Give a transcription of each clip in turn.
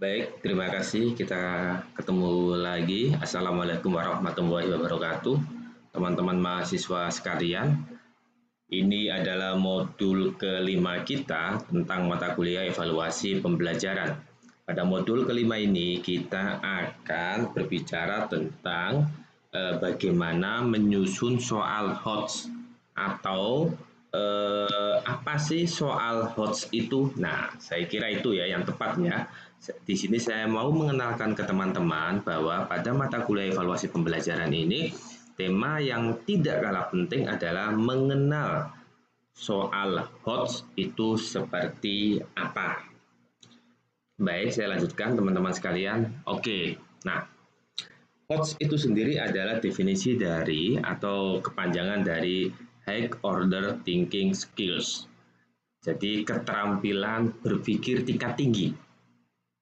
Baik, terima kasih. Kita ketemu lagi. Assalamualaikum warahmatullahi wabarakatuh. Teman-teman mahasiswa sekalian, ini adalah modul kelima kita tentang mata kuliah evaluasi pembelajaran. Pada modul kelima ini kita akan berbicara tentang bagaimana menyusun soal HOTS atau apa sih soal HOTS itu? Nah, saya kira itu ya yang tepat ya. Di sini saya mau mengenalkan ke teman-teman bahwa pada mata kuliah evaluasi pembelajaran ini tema yang tidak kalah penting adalah mengenal soal HOTS itu seperti apa. Baik, saya lanjutkan teman-teman sekalian. Oke, nah HOTS itu sendiri adalah definisi dari atau kepanjangan dari High Order Thinking Skills. Jadi keterampilan berpikir tingkat tinggi.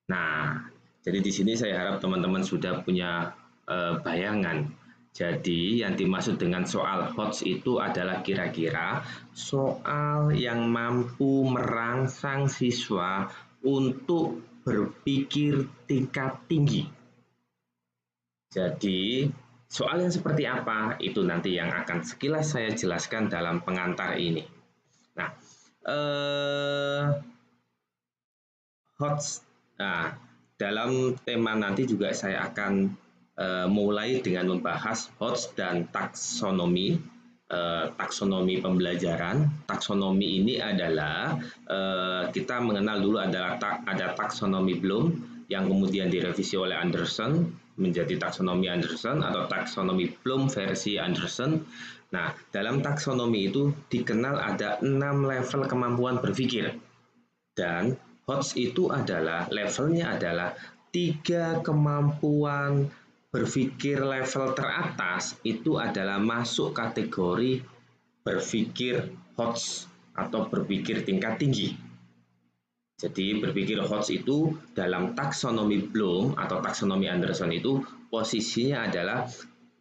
Nah, jadi di sini saya harap teman-teman sudah punya bayangan. Jadi yang dimaksud dengan soal HOTS itu adalah kira-kira soal yang mampu merangsang siswa untuk berpikir tingkat tinggi. Jadi soal yang seperti apa itu nanti yang akan sekilas saya jelaskan dalam pengantar ini. Nah, HOTS. Nah, dalam tema nanti juga saya akan mulai dengan membahas HOTS dan taksonomi. Taksonomi pembelajaran. Taksonomi ini adalah kita mengenal dulu ada taksonomi Bloom yang kemudian direvisi oleh Anderson menjadi taksonomi Anderson atau taksonomi Bloom versi Anderson. Nah, dalam taksonomi itu dikenal ada 6 level kemampuan berpikir. Dan HOTS itu adalah levelnya adalah 3 kemampuan berpikir level teratas itu adalah masuk kategori berpikir HOTS atau berpikir tingkat tinggi. Jadi berpikir HOTS itu dalam taksonomi Bloom atau taksonomi Anderson itu posisinya adalah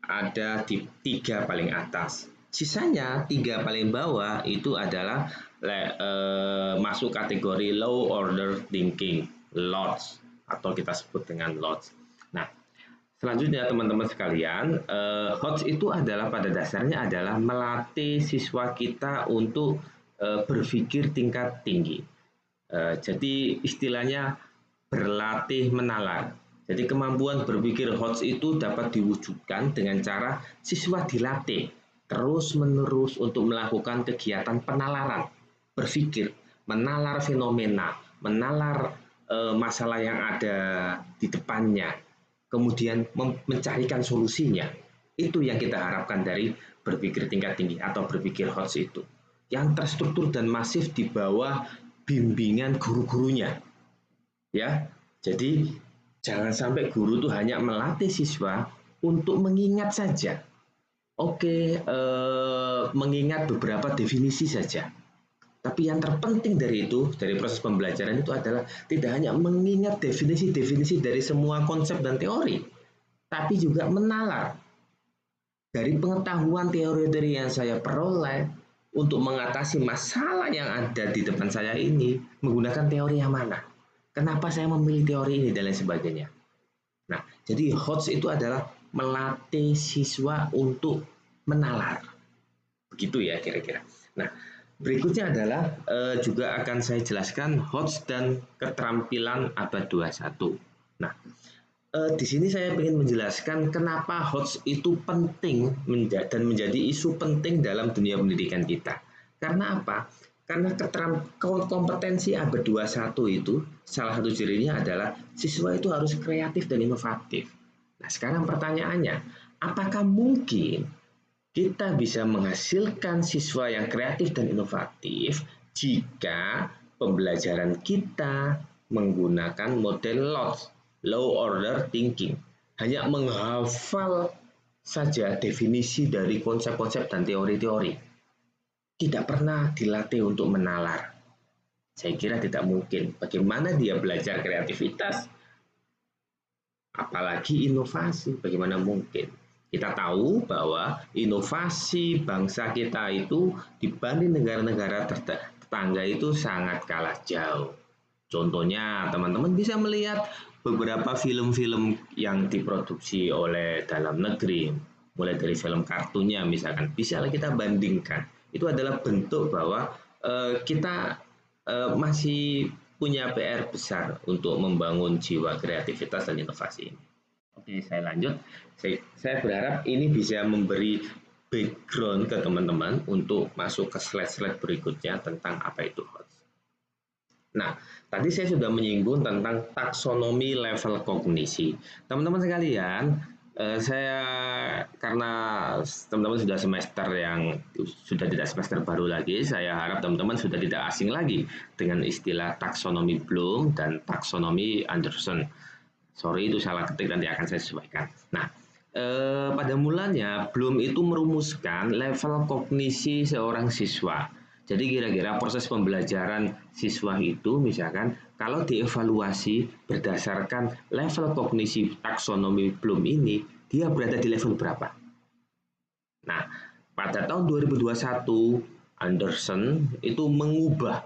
ada di 3 paling atas. Sisanya 3 paling bawah itu adalah masuk kategori low order thinking, LOTS, atau kita sebut dengan LOTS. Nah, selanjutnya teman-teman sekalian, HOTS itu adalah pada dasarnya adalah melatih siswa kita untuk berpikir tingkat tinggi. Jadi istilahnya berlatih menalar. Jadi kemampuan berpikir HOTS itu dapat diwujudkan dengan cara siswa dilatih terus-menerus untuk melakukan kegiatan penalaran, berpikir, menalar fenomena, menalar masalah yang ada di depannya, kemudian mencarikan solusinya. Itu yang kita harapkan dari berpikir tingkat tinggi atau berpikir HOTS itu. Yang terstruktur dan masif di bawah bimbingan guru-gurunya. Ya, jadi jangan sampai guru itu hanya melatih siswa untuk mengingat saja. Oke, mengingat beberapa definisi saja. Tapi yang terpenting dari itu, dari proses pembelajaran itu adalah tidak hanya mengingat definisi-definisi dari semua konsep dan teori, tapi juga menalar dari pengetahuan teori-teori yang saya peroleh untuk mengatasi masalah yang ada di depan saya ini, menggunakan teori yang mana. Kenapa saya memilih teori ini dan lain sebagainya. Nah, jadi HOTS itu adalah melatih siswa untuk menalar. Begitu ya kira-kira. Nah, berikutnya adalah juga akan saya jelaskan HOTS dan keterampilan abad 21. Nah, di sini saya ingin menjelaskan kenapa HOTS itu penting dan menjadi isu penting dalam dunia pendidikan kita. Karena apa? Karena kompetensi abad 21 itu salah satu cirinya adalah siswa itu harus kreatif dan inovatif. Nah, sekarang pertanyaannya, apakah mungkin kita bisa menghasilkan siswa yang kreatif dan inovatif jika pembelajaran kita menggunakan model LOTS, Low Order Thinking, hanya menghafal saja definisi dari konsep-konsep dan teori-teori, tidak pernah dilatih untuk menalar. Saya kira tidak mungkin. Bagaimana dia belajar kreativitas? Apalagi inovasi, bagaimana mungkin? Kita tahu bahwa inovasi bangsa kita itu dibanding negara-negara tetangga itu sangat kalah jauh. Contohnya, teman-teman bisa melihat beberapa film-film yang diproduksi oleh dalam negeri, mulai dari film kartunnya misalkan, bisa kita bandingkan. Itu adalah bentuk bahwa kita masih punya PR besar untuk membangun jiwa kreativitas dan inovasi ini. Oke, saya lanjut. Saya berharap ini bisa memberi background ke teman-teman untuk masuk ke slide-slide berikutnya tentang apa itu HOTS. Nah, tadi saya sudah menyinggung tentang taksonomi level kognisi. Teman-teman sekalian, saya karena teman-teman sudah semester yang sudah tidak semester baru lagi, saya harap teman-teman sudah tidak asing lagi dengan istilah taksonomi Bloom dan taksonomi Anderson. Sorry itu salah ketik, nanti akan saya sesuaikan. Nah, pada mulanya Bloom itu merumuskan level kognisi seorang siswa. Jadi kira-kira proses pembelajaran siswa itu misalkan kalau dievaluasi berdasarkan level kognisi taksonomi Bloom ini, dia berada di level berapa? Nah, pada tahun 2021 Anderson itu mengubah,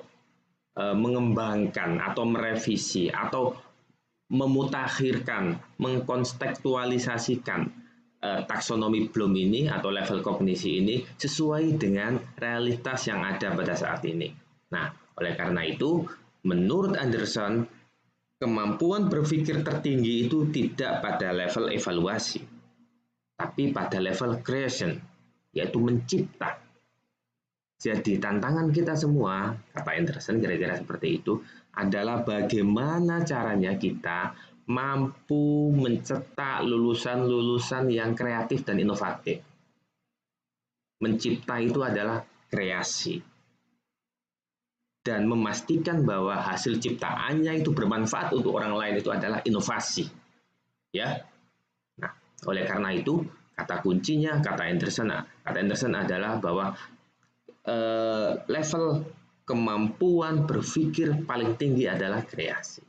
mengembangkan atau merevisi atau memutakhirkan, mengkontekstualisasikan taksonomi Bloom ini atau level kognisi ini sesuai dengan realitas yang ada pada saat ini. Nah, oleh karena itu, menurut Anderson, kemampuan berpikir tertinggi itu tidak pada level evaluasi, tapi pada level creation, yaitu mencipta. Jadi tantangan kita semua, kata Anderson kira-kira seperti itu, adalah bagaimana caranya kita mampu mencetak lulusan-lulusan yang kreatif dan inovatif. Mencipta itu adalah kreasi. Dan memastikan bahwa hasil ciptaannya itu bermanfaat untuk orang lain itu adalah inovasi. Ya. Nah, oleh karena itu, kata kuncinya, kata Anderson adalah bahwa level kemampuan berpikir paling tinggi adalah kreasi.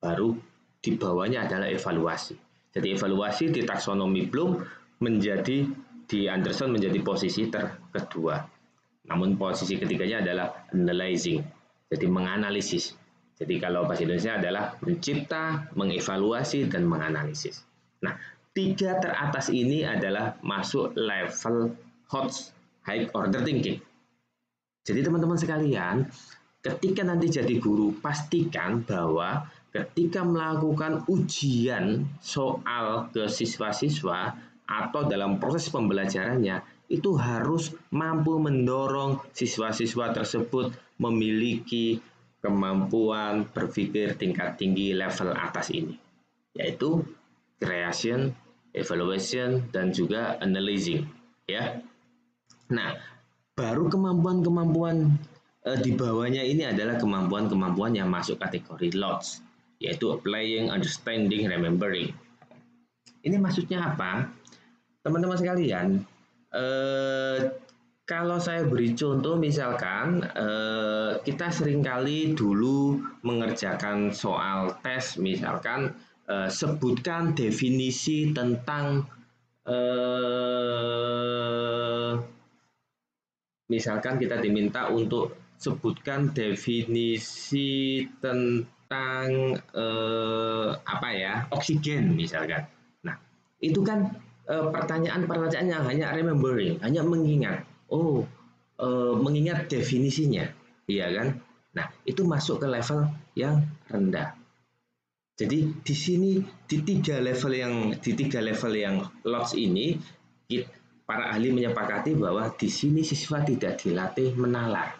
Baru di bawahnya adalah evaluasi. Jadi evaluasi di taksonomi Bloom menjadi di Anderson menjadi posisi kedua. Namun posisi ketiganya adalah analyzing. Jadi menganalisis. Jadi kalau bahasa Indonesia adalah mencipta, mengevaluasi, dan menganalisis. Nah, tiga teratas ini adalah masuk level HOTS, High Order Thinking. Jadi teman-teman sekalian, ketika nanti jadi guru, pastikan bahwa ketika melakukan ujian soal ke siswa-siswa atau dalam proses pembelajarannya, itu harus mampu mendorong siswa-siswa tersebut memiliki kemampuan berpikir tingkat tinggi level atas ini, yaitu creation, evaluation, dan juga analyzing. Ya. Nah, baru kemampuan-kemampuan di bawahnya ini adalah kemampuan-kemampuan yang masuk kategori LOTS, yaitu applying, understanding, remembering. Ini maksudnya apa? Teman-teman sekalian, kalau saya beri contoh misalkan kita seringkali dulu mengerjakan soal tes, misalkan sebutkan definisi tentang misalkan kita diminta untuk sebutkan definisi tentang oksigen misalkan. Nah, itu kan pertanyaan-pertanyaan yang hanya remembering, hanya mengingat. Mengingat definisinya, iya kan? Nah, itu masuk ke level yang rendah. Jadi di sini di tiga level yang LOTS ini para ahli menyepakati bahwa di sini siswa tidak dilatih menalar.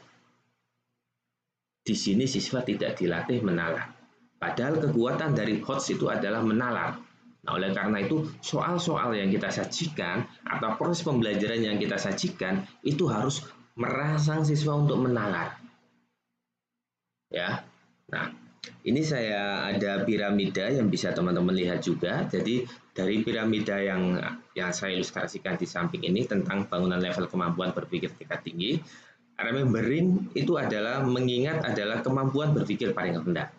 Di sini siswa tidak dilatih menalar. Padahal kekuatan dari HOTS itu adalah menalar. Nah, oleh karena itu soal-soal yang kita sajikan atau proses pembelajaran yang kita sajikan itu harus merangsang siswa untuk menalar. Ya. Nah, ini saya ada piramida yang bisa teman-teman lihat juga. Jadi dari piramida yang saya ilustrasikan di samping ini tentang bangunan level kemampuan berpikir tingkat tinggi, remembering itu adalah mengingat adalah kemampuan berpikir paling rendah.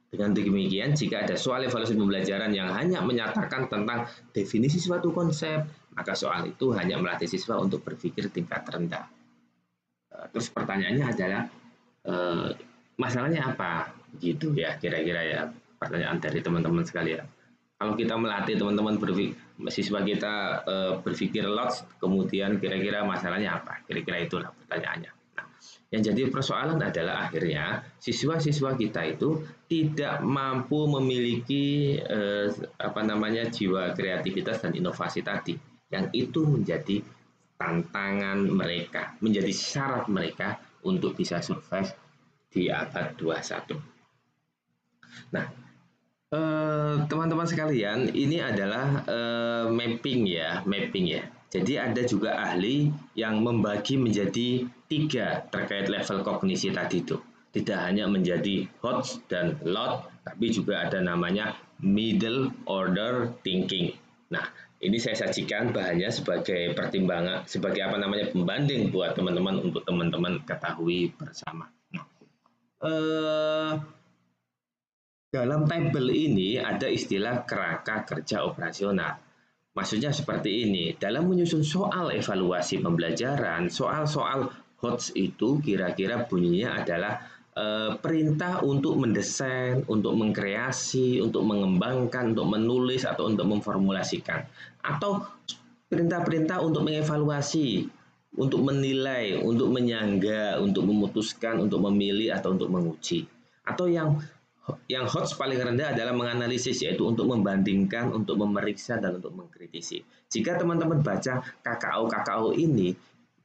Dengan demikian, jika ada soal evaluasi pembelajaran yang hanya menyatakan tentang definisi suatu konsep, maka soal itu hanya melatih siswa untuk berpikir tingkat rendah. Terus pertanyaannya adalah, masalahnya apa? Gitu ya, kira-kira ya pertanyaan dari teman-teman sekalian. Kalau kita melatih teman-teman siswa kita berpikir lots, kemudian kira-kira masalahnya apa? Kira-kira itulah pertanyaannya. Nah, yang jadi persoalan adalah akhirnya siswa-siswa kita itu tidak mampu memiliki jiwa kreativitas dan inovasi tadi. Yang itu menjadi tantangan mereka, menjadi syarat mereka untuk bisa survive di abad 21. Nah, teman-teman sekalian, ini adalah mapping ya. Jadi ada juga ahli yang membagi menjadi 3 terkait level kognisi tadi itu. Tidak hanya menjadi hot dan lot, tapi juga ada namanya middle order thinking. Nah, ini saya sajikan bahannya sebagai pertimbangan, sebagai pembanding buat teman-teman untuk teman-teman ketahui bersama. Nah, dalam tabel ini ada istilah kerangka kerja operasional. Maksudnya seperti ini, dalam menyusun soal evaluasi pembelajaran, soal-soal HOTS itu kira-kira bunyinya adalah perintah untuk mendesain, untuk mengkreasi, untuk mengembangkan, untuk menulis, atau untuk memformulasikan. Atau perintah-perintah untuk mengevaluasi, untuk menilai, untuk menyangga, untuk memutuskan, untuk memilih, atau untuk menguji. Atau yang HOTS paling rendah adalah menganalisis, yaitu untuk membandingkan, untuk memeriksa, dan untuk mengkritisi. Jika teman-teman baca KKO ini,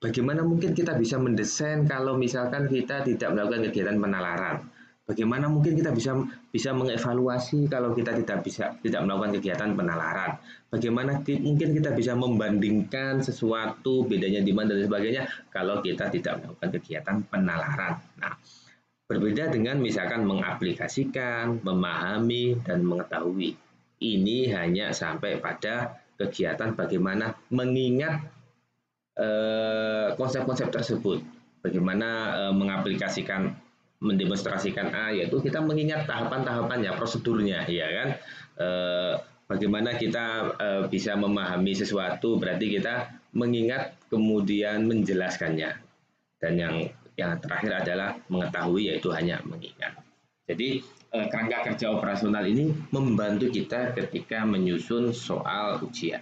bagaimana mungkin kita bisa mendesain kalau misalkan kita tidak melakukan kegiatan penalaran? Bagaimana mungkin kita bisa mengevaluasi kalau kita tidak melakukan kegiatan penalaran? Bagaimana mungkin kita bisa membandingkan sesuatu bedanya di mana dan sebagainya kalau kita tidak melakukan kegiatan penalaran? Nah, berbeda dengan misalkan mengaplikasikan, memahami, dan mengetahui. Ini hanya sampai pada kegiatan bagaimana mengingat konsep-konsep tersebut. Bagaimana mengaplikasikan, mendemonstrasikan A, yaitu kita mengingat tahapan-tahapannya, prosedurnya, ya kan? Bagaimana kita bisa memahami sesuatu, berarti kita mengingat kemudian menjelaskannya. Dan yang terakhir adalah mengetahui, yaitu hanya mengingat. Jadi kerangka kerja operasional ini membantu kita ketika menyusun soal ujian,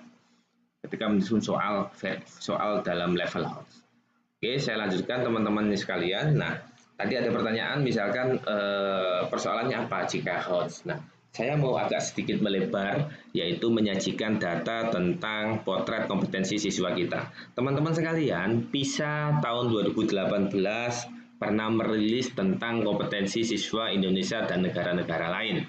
ketika menyusun soal dalam level house. Oke, saya lanjutkan teman-teman sekalian. Nah, tadi ada pertanyaan, misalkan persoalannya apa jika house. Nah, saya mau agak sedikit melebar, yaitu menyajikan data tentang potret kompetensi siswa kita. Teman-teman sekalian, PISA tahun 2018 pernah merilis tentang kompetensi siswa Indonesia dan negara-negara lain,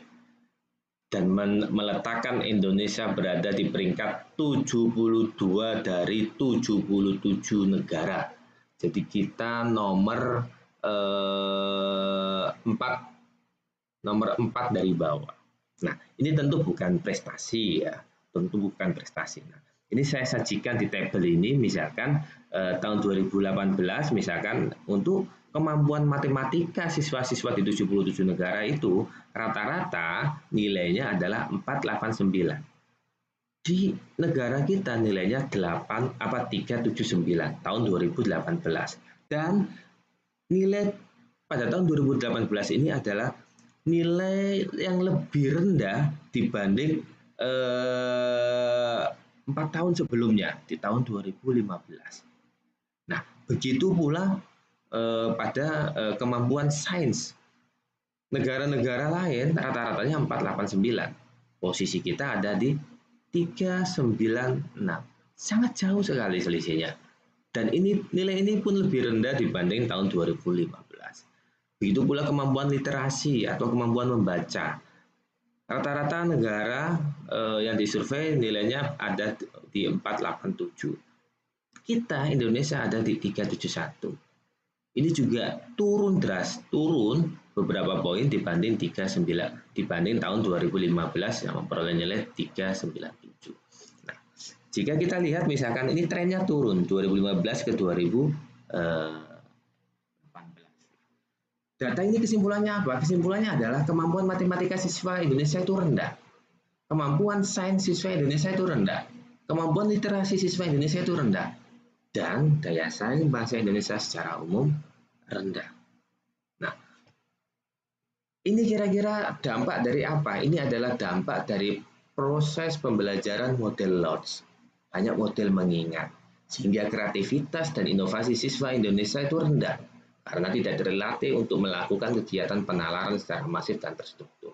dan meletakkan Indonesia berada di peringkat 72 dari 77 negara. Jadi kita nomor 4 dari bawah. Nah, ini tentu bukan prestasi ya, tentu bukan prestasi. Nah, ini saya sajikan di tabel ini, misalkan tahun 2018, misalkan untuk kemampuan matematika siswa-siswa di 77 negara itu rata-rata nilainya adalah 489. Di negara kita nilainya 379 tahun 2018. Dan nilai pada tahun 2018 ini adalah nilai yang lebih rendah dibanding 4 tahun sebelumnya di tahun 2015. Nah, begitu pula pada kemampuan sains. Negara-negara lain rata-ratanya 489. Posisi kita ada di 396. Sangat jauh sekali selisihnya. Dan nilai ini pun lebih rendah dibanding tahun 2015. Begitu pula kemampuan literasi atau kemampuan membaca. Rata-rata negara yang disurvei nilainya ada di 487. Kita Indonesia ada di 371. Ini juga turun beberapa poin dibanding tahun 2015 yang memperoleh nilai 397. Nah, jika kita lihat misalkan ini trennya turun 2015 ke 2018. Data ini kesimpulannya apa? Kesimpulannya adalah kemampuan matematika siswa Indonesia itu rendah. Kemampuan sains siswa Indonesia itu rendah. Kemampuan literasi siswa Indonesia itu rendah. Dan daya saing bahasa Indonesia secara umum rendah. Nah, Ini kira-kira dampak dari apa? Ini adalah dampak dari proses pembelajaran model LOTS. Banyak model mengingat, sehingga kreativitas dan inovasi siswa Indonesia itu rendah karena tidak terlatih untuk melakukan kegiatan penalaran secara masif dan terstruktur.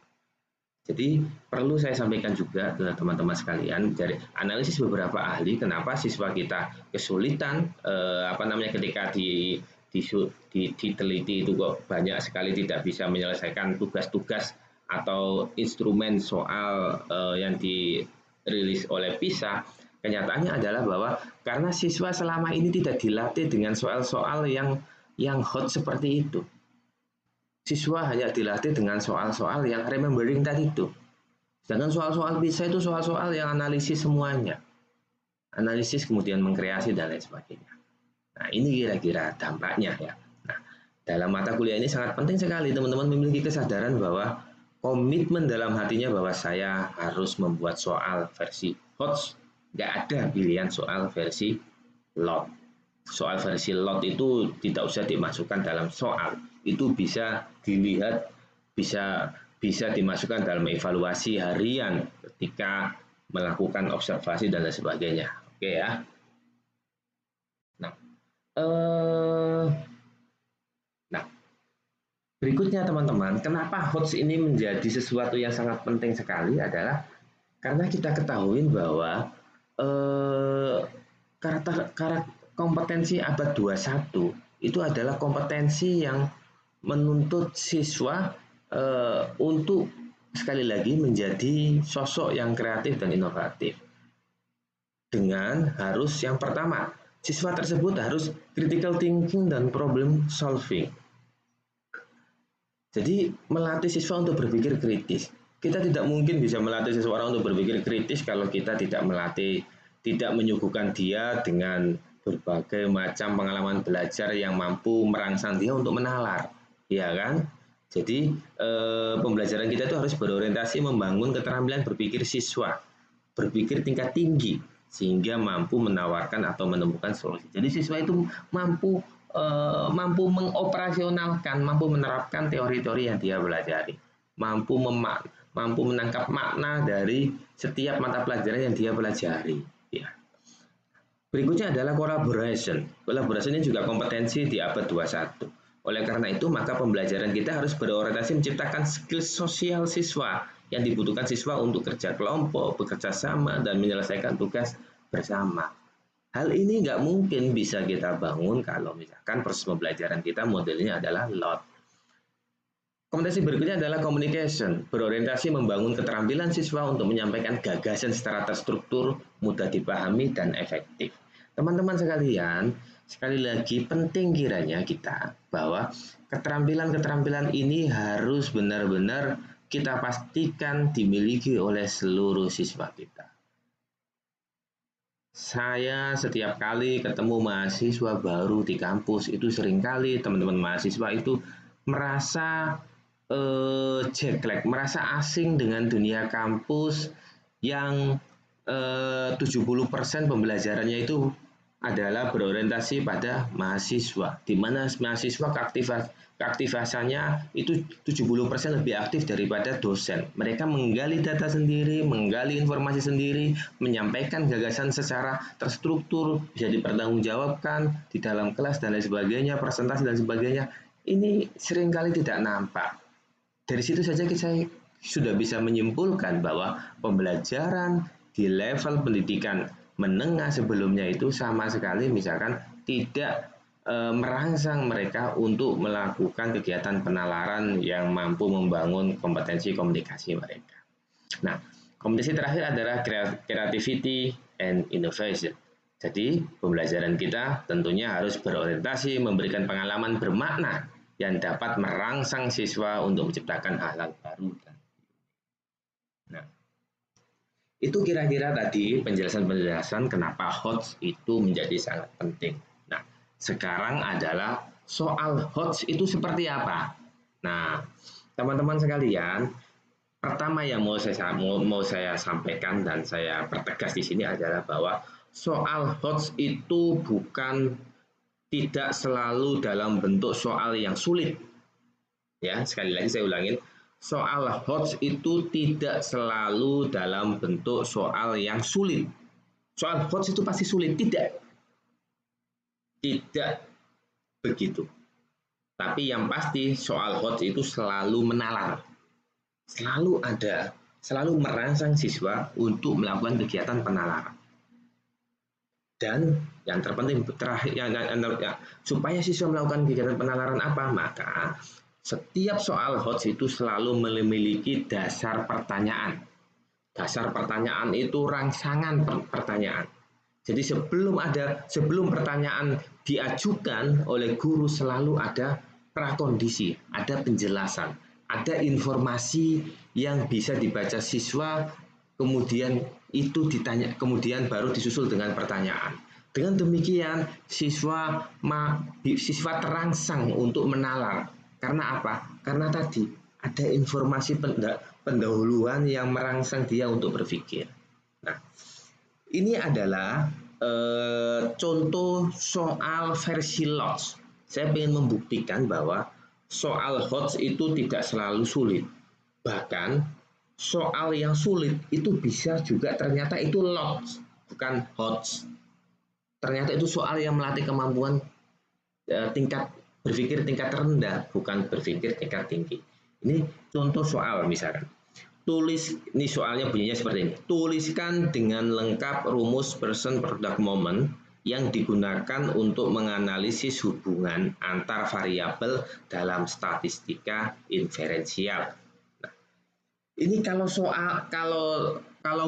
Jadi perlu saya sampaikan juga ke teman-teman sekalian dari analisis beberapa ahli kenapa siswa kita kesulitan ketika diteliti itu kok banyak sekali tidak bisa menyelesaikan tugas-tugas atau instrumen soal yang dirilis oleh PISA. Kenyataannya adalah bahwa karena siswa selama ini tidak dilatih dengan soal-soal yang hot seperti itu. Siswa hanya dilatih dengan soal-soal yang remembering tadi itu. Sedangkan soal-soal PISA itu soal-soal yang analisis semuanya. Analisis kemudian mengkreasi dan lain sebagainya. Nah, ini kira-kira dampaknya ya. Nah, dalam mata kuliah ini sangat penting sekali teman-teman memiliki kesadaran bahwa komitmen dalam hatinya bahwa saya harus membuat soal versi HOTS. Nggak ada pilihan soal versi LOT. Soal versi LOT itu tidak usah dimasukkan dalam soal. Itu bisa dilihat, bisa bisa dimasukkan dalam evaluasi harian ketika melakukan observasi dan lain sebagainya. Oke ya. Nah, eh, nah berikutnya teman-teman, kenapa HOTS ini menjadi sesuatu yang sangat penting sekali adalah karena kita ketahui bahwa eh, kompetensi abad 21 itu adalah kompetensi yang menuntut siswa untuk sekali lagi menjadi sosok yang kreatif dan inovatif. Dengan harus yang pertama, siswa tersebut harus critical thinking dan problem solving. Jadi melatih siswa untuk berpikir kritis. Kita tidak mungkin bisa melatih seseorang untuk berpikir kritis kalau kita tidak melatih, tidak menyuguhkan dia dengan berbagai macam pengalaman belajar yang mampu merangsang dia untuk menalar, ya kan? Jadi pembelajaran kita itu harus berorientasi membangun keterampilan berpikir siswa, berpikir tingkat tinggi sehingga mampu menawarkan atau menemukan solusi. Jadi siswa itu mampu mengoperasionalkan, mampu menerapkan teori-teori yang dia pelajari, mampu menangkap makna dari setiap mata pelajaran yang dia pelajari. Ya. Berikutnya adalah collaboration. Collaboration ini juga kompetensi di abad 21. Oleh karena itu, maka pembelajaran kita harus berorientasi menciptakan skill sosial siswa yang dibutuhkan siswa untuk kerja kelompok, bekerja sama, dan menyelesaikan tugas bersama. Hal ini nggak mungkin bisa kita bangun kalau misalkan proses pembelajaran kita modelnya adalah LOT. Kompetensi berikutnya adalah communication, berorientasi membangun keterampilan siswa untuk menyampaikan gagasan secara terstruktur, mudah dipahami, dan efektif. Teman-teman sekalian, sekali lagi penting kiranya kita bahwa keterampilan-keterampilan ini harus benar-benar kita pastikan dimiliki oleh seluruh siswa kita. Saya setiap kali ketemu mahasiswa baru di kampus itu seringkali teman-teman mahasiswa itu merasa jet lag, merasa asing dengan dunia kampus yang 70% pembelajarannya itu adalah berorientasi pada mahasiswa, di mana mahasiswa keaktifasannya itu 70% lebih aktif daripada dosen. Mereka menggali data sendiri, menggali informasi sendiri, menyampaikan gagasan secara terstruktur, bisa dipertanggungjawabkan di dalam kelas dan lain sebagainya, presentasi dan sebagainya. Ini seringkali tidak nampak. Dari situ saja saya sudah bisa menyimpulkan bahwa pembelajaran di level pendidikan menengah sebelumnya itu sama sekali misalkan tidak merangsang mereka untuk melakukan kegiatan penalaran yang mampu membangun kompetensi komunikasi mereka. Nah, kompetensi terakhir adalah creativity and innovation. Jadi, pembelajaran kita tentunya harus berorientasi memberikan pengalaman bermakna yang dapat merangsang siswa untuk menciptakan hal-hal baru. Nah, itu kira-kira tadi penjelasan-penjelasan kenapa HOTS itu menjadi sangat penting. Nah, sekarang adalah soal HOTS itu seperti apa. Nah, teman-teman sekalian, pertama yang mau saya sampaikan dan saya pertegas di sini adalah bahwa soal HOTS itu bukan tidak selalu dalam bentuk soal yang sulit. Ya, sekali lagi saya ulangin, soal HOTS itu tidak selalu dalam bentuk soal yang sulit. Soal HOTS itu pasti sulit, tidak begitu. Tapi yang pasti soal HOTS itu selalu menalar, selalu merangsang siswa untuk melakukan kegiatan penalaran. Dan yang terpenting terakhir, supaya siswa melakukan kegiatan penalaran apa? Maka setiap soal HOTS itu selalu memiliki dasar pertanyaan. Dasar pertanyaan itu rangsangan pertanyaan. Jadi sebelum pertanyaan diajukan oleh guru selalu ada prakondisi, ada penjelasan, ada informasi yang bisa dibaca siswa, kemudian itu ditanya, kemudian baru disusul dengan pertanyaan. Dengan demikian siswa terangsang untuk menalar. Karena apa? Karena tadi ada informasi pendahuluan yang merangsang dia untuk berpikir. Nah, ini adalah contoh soal versi LOTS. Saya ingin membuktikan bahwa soal HOTS itu tidak selalu sulit. Bahkan soal yang sulit itu bisa juga ternyata itu LOTS, bukan HOTS. Ternyata itu soal yang melatih kemampuan tingkat berpikir tingkat rendah, bukan berpikir tingkat tinggi. Ini contoh soal misalkan. Ini soalnya bunyinya seperti ini. Tuliskan dengan lengkap rumus person product moment yang digunakan untuk menganalisis hubungan antar variabel dalam statistika inferensial. Nah, ini kalau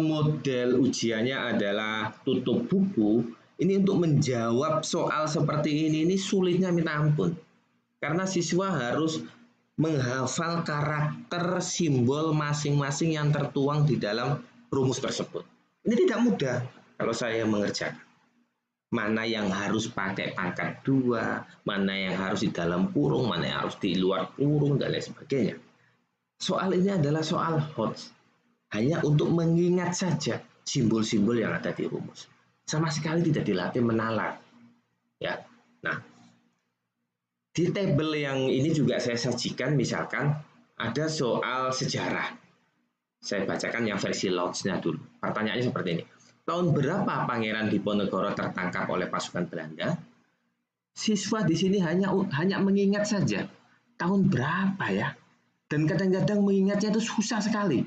model ujiannya adalah tutup buku, ini untuk menjawab soal seperti ini sulitnya minta ampun. Karena siswa harus menghafal karakter simbol masing-masing yang tertuang di dalam rumus tersebut. Ini tidak mudah kalau saya mengerjakan. Mana yang harus pakai pangkat 2, mana yang harus di dalam kurung, mana yang harus di luar kurung, dan lain sebagainya. Soal ini adalah soal HOTS. Hanya untuk mengingat saja simbol-simbol yang ada di rumus. Sama sekali tidak dilatih menalar. Ya. Nah, di tabel yang ini juga saya sajikan, misalkan ada soal sejarah. Saya bacakan yang versi LOTS-nya dulu. Pertanyaannya seperti ini. Tahun berapa Pangeran Diponegoro tertangkap oleh pasukan Belanda? Siswa di sini hanya mengingat saja. Tahun berapa ya? Dan kadang-kadang mengingatnya itu susah sekali.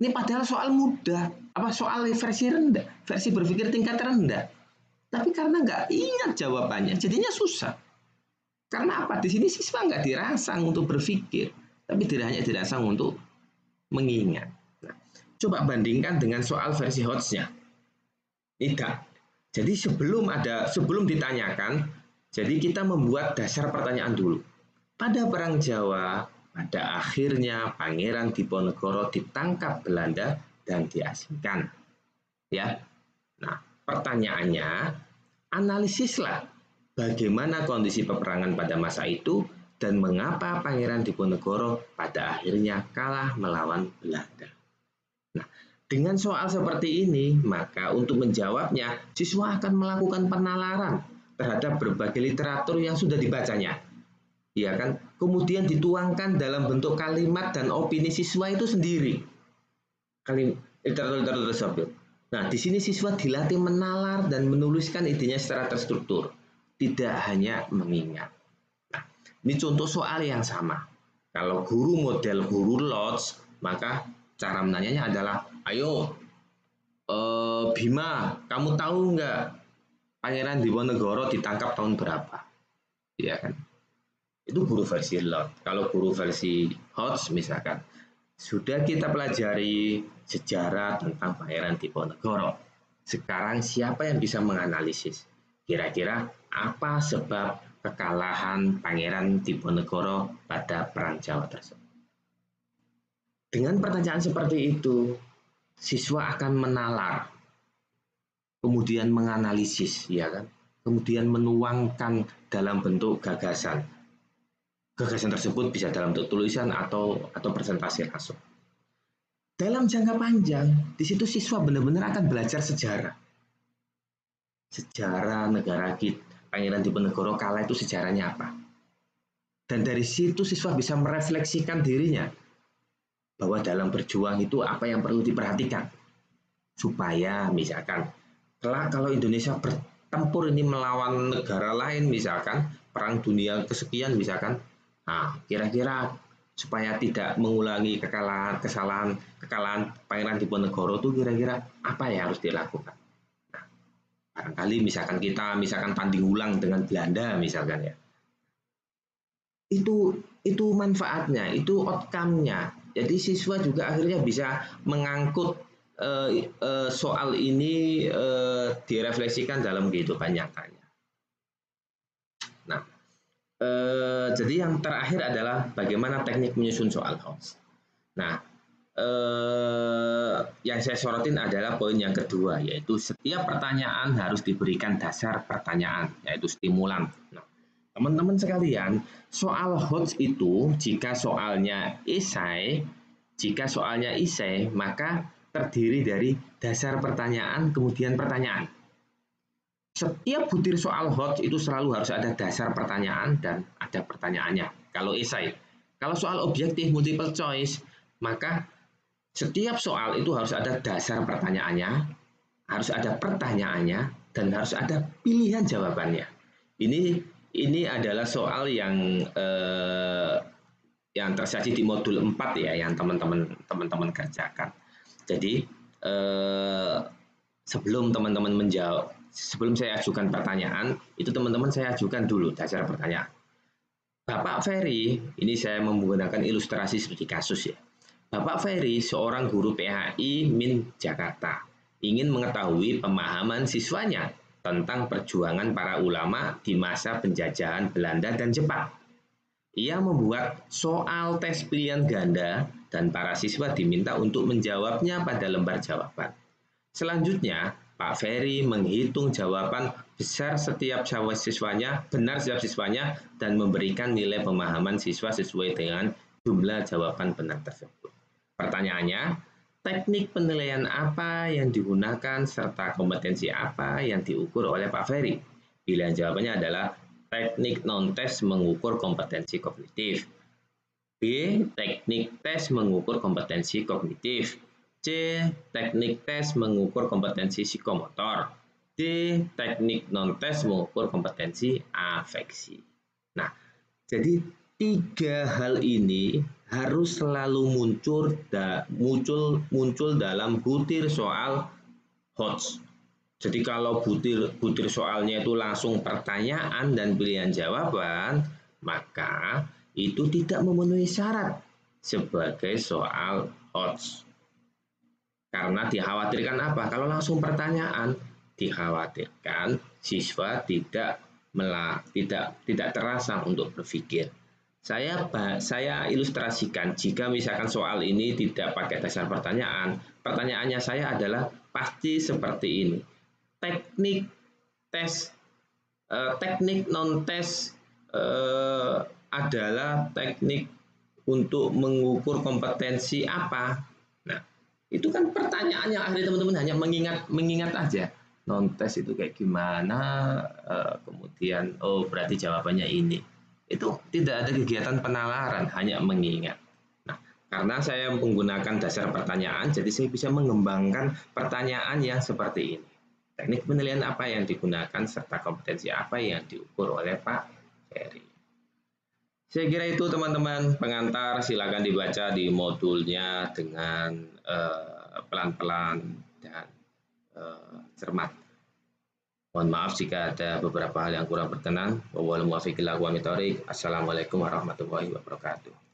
Ini padahal soal mudah. Soal versi rendah. Versi berpikir tingkat rendah. Tapi karena nggak ingat jawabannya, jadinya susah. Karena apa? Di sini siswa nggak dirangsang untuk berpikir, tapi hanya dirangsang untuk mengingat. Nah, coba bandingkan dengan soal versi HOTS-nya. Tidak. Jadi sebelum ditanyakan, jadi kita membuat dasar pertanyaan dulu. Pada Perang Jawa, pada akhirnya Pangeran Diponegoro ditangkap Belanda dan diasingkan. Ya. Nah, pertanyaannya, analisislah bagaimana kondisi peperangan pada masa itu dan mengapa Pangeran Diponegoro pada akhirnya kalah melawan Belanda. Nah, dengan soal seperti ini, maka untuk menjawabnya, siswa akan melakukan penalaran terhadap berbagai literatur yang sudah dibacanya. Ya kan? Kemudian dituangkan dalam bentuk kalimat dan opini siswa itu sendiri. Literatur tersebut. Nah, di sini siswa dilatih menalar dan menuliskan idenya secara terstruktur, tidak hanya mengingat. Nah, ini contoh soal yang sama. Kalau model guru LOTS, maka cara menanyanya adalah, ayo, Bima, kamu tahu nggak Pangeran Diponegoro ditangkap tahun berapa? Ya kan? Itu guru versi LOTS. Kalau guru versi HOTS misalkan, sudah kita pelajari sejarah tentang Pangeran Diponegoro. Sekarang siapa yang bisa menganalisis? Kira-kira apa sebab kekalahan Pangeran Diponegoro pada Perang Jawa tersebut? Dengan pertanyaan seperti itu, siswa akan menalar, kemudian menganalisis, ya kan? Kemudian menuangkan dalam bentuk gagasan. Gagasan tersebut bisa dalam bentuk tulisan atau presentasi langsung. Dalam jangka panjang, di situ siswa benar-benar akan belajar sejarah. Sejarah negara kita, Pangeran Diponegoro kalah itu sejarahnya apa? Dan dari situ siswa bisa merefleksikan dirinya. bahwa dalam berjuang itu apa yang perlu diperhatikan supaya misalkan kalau Indonesia bertempur ini melawan negara lain misalkan perang dunia kesekian misalkan, nah kira-kira supaya tidak mengulangi kekalahan Pangeran Diponegoro itu kira-kira apa yang harus dilakukan? Nah, barangkali misalkan tanding ulang dengan Belanda misalkan ya, itu manfaatnya, itu outcome-nya. Jadi siswa juga akhirnya bisa mengangkut soal ini direfleksikan dalam kehidupan nyatanya. Nah, jadi yang terakhir adalah bagaimana teknik menyusun soal hoax. Nah, yang saya sorotin adalah poin yang kedua, yaitu setiap pertanyaan harus diberikan dasar pertanyaan, yaitu stimulan. Nah, teman-teman sekalian, soal hoax itu jika soalnya esai, maka terdiri dari dasar pertanyaan kemudian pertanyaan. Setiap butir soal hoax itu selalu harus ada dasar pertanyaan dan ada pertanyaannya. Kalau esai, kalau soal objektif multiple choice, maka setiap soal itu harus ada dasar pertanyaannya, harus ada pertanyaannya, dan harus ada pilihan jawabannya. Ini adalah soal yang tersaji di modul 4 ya, yang teman-teman kerjakan. Jadi sebelum teman-teman menjawab, sebelum saya ajukan pertanyaan, itu teman-teman saya ajukan dulu dasar pertanyaan. Bapak Ferry, ini saya menggunakan ilustrasi seperti kasus ya. Bapak Ferry, seorang guru PHI Min Jakarta, ingin mengetahui pemahaman siswanya tentang perjuangan para ulama di masa penjajahan Belanda dan Jepang. Ia membuat soal tes pilihan ganda dan para siswa diminta untuk menjawabnya pada lembar jawaban. Selanjutnya, Pak Ferry menghitung jawaban benar setiap siswanya dan memberikan nilai pemahaman siswa sesuai dengan jumlah jawaban benar tersebut. Pertanyaannya, teknik penilaian apa yang digunakan serta kompetensi apa yang diukur oleh Pak Ferry? Pilihan jawabannya adalah teknik non-tes mengukur kompetensi kognitif. B. Teknik tes mengukur kompetensi kognitif. C. Teknik tes mengukur kompetensi psikomotor. D. Teknik non-tes mengukur kompetensi afeksi. Nah, jadi 3 hal ini harus selalu muncul dalam butir soal hoax. Jadi kalau butir soalnya itu langsung pertanyaan dan pilihan jawaban, maka itu tidak memenuhi syarat sebagai soal hoax. Karena dikhawatirkan apa? Kalau langsung pertanyaan, dikhawatirkan siswa tidak terasa untuk berpikir. Saya ilustrasikan jika misalkan soal ini tidak pakai dasar pertanyaan, pertanyaannya saya adalah pasti seperti ini. Teknik non-tes adalah teknik untuk mengukur kompetensi apa. Nah, itu kan pertanyaan yang akhirnya teman-teman hanya mengingat aja. Non-tes itu kayak gimana, kemudian berarti jawabannya ini. Itu tidak ada kegiatan penalaran, hanya mengingat. Nah, karena saya menggunakan dasar pertanyaan, jadi saya bisa mengembangkan pertanyaan yang seperti ini. Teknik penilaian apa yang digunakan serta kompetensi apa yang diukur oleh Pak Ferry. Saya kira itu teman-teman pengantar, silakan dibaca di modulnya dengan pelan-pelan dan cermat. Mohon maaf jika ada beberapa hal yang kurang berkenan. Wassalamualaikum warahmatullahi wabarakatuh.